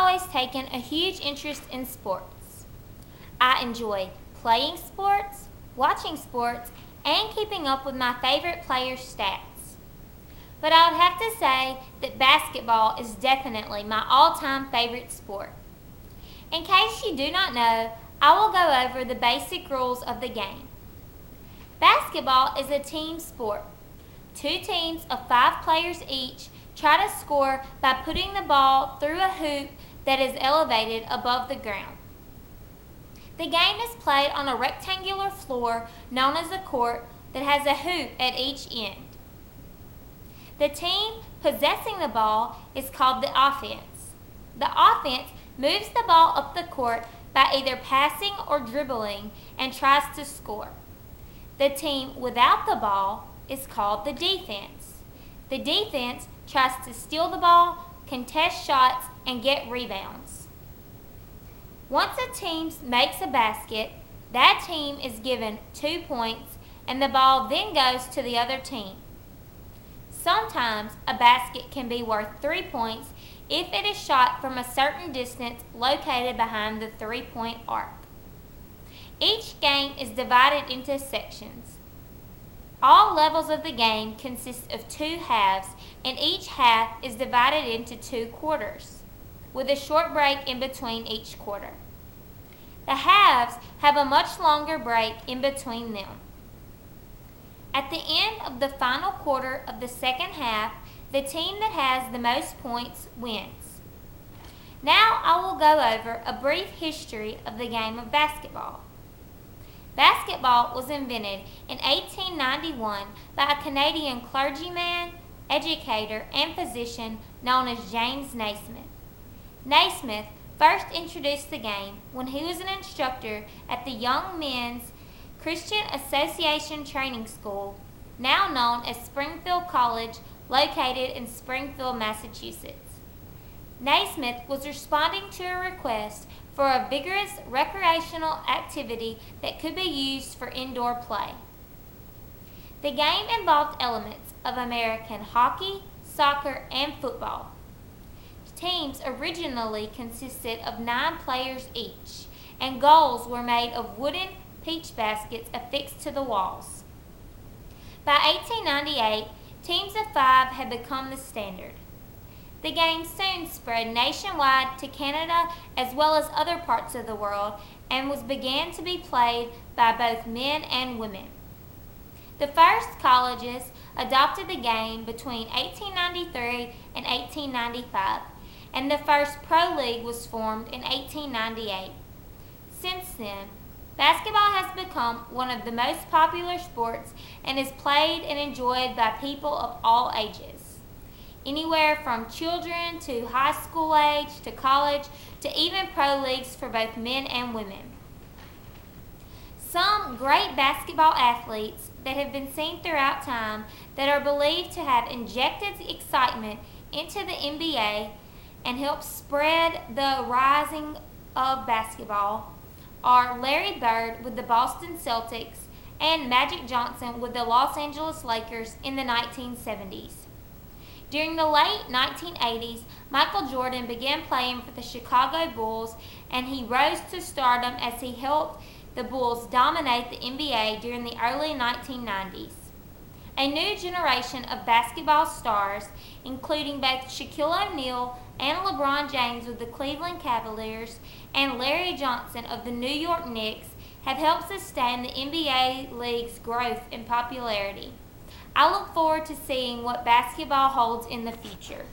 always taken a huge interest in sports. I enjoy playing sports, watching sports, and keeping up with my favorite players' stats. But I would have to say that basketball is definitely my all-time favorite sport. In case you do not know, I will go over the basic rules of the game. Basketball is a team sport. 2 teams of 5 players each try to score by putting the ball through a hoop that is elevated above the ground. The game is played on a rectangular floor known as a court that has a hoop at each end. The team possessing the ball is called the offense. The offense moves the ball up the court by either passing or dribbling and tries to score. The team without the ball is called the defense. The defense tries to steal the ball, contest shots, and get rebounds. Once a team makes a basket, that team is given 2 points and the ball then goes to the other team. Sometimes a basket can be worth 3 points if it is shot from a certain distance located behind the 3-point arc. Each game is divided into sections. All levels of the game consist of 2 halves, and each half is divided into 2 quarters, with a short break in between each quarter. The halves have a much longer break in between them. At the end of the final quarter of the second half, the team that has the most points wins. Now I will go over a brief history of the game of basketball. Basketball was invented in 1891 by a Canadian clergyman, educator, and physician known as James Naismith. Naismith first introduced the game when he was an instructor at the Young Men's Christian Association Training School, now known as Springfield College, located in Springfield, Massachusetts. Naismith was responding to a request for a vigorous recreational activity that could be used for indoor play. The game involved elements of American hockey, soccer, and football. Teams originally consisted of 9 players each, and goals were made of wooden peach baskets affixed to the walls. By 1898, teams of 5 had become the standard. The game soon spread nationwide to Canada as well as other parts of the world and began to be played by both men and women. The first colleges adopted the game between 1893 and 1895, and the first pro league was formed in 1898. Since then, basketball has become one of the most popular sports and is played and enjoyed by people of all ages. Anywhere from children to high school age to college to even pro leagues for both men and women. Some great basketball athletes that have been seen throughout time that are believed to have injected excitement into the NBA and helped spread the rising of basketball are Larry Bird with the Boston Celtics and Magic Johnson with the Los Angeles Lakers in the 1970s. During the late 1980s, Michael Jordan began playing for the Chicago Bulls, and he rose to stardom as he helped the Bulls dominate the NBA during the early 1990s. A new generation of basketball stars, including both Shaquille O'Neal and LeBron James with the Cleveland Cavaliers and Larry Johnson of the New York Knicks, have helped sustain the NBA league's growth in popularity. I look forward to seeing what basketball holds in the future.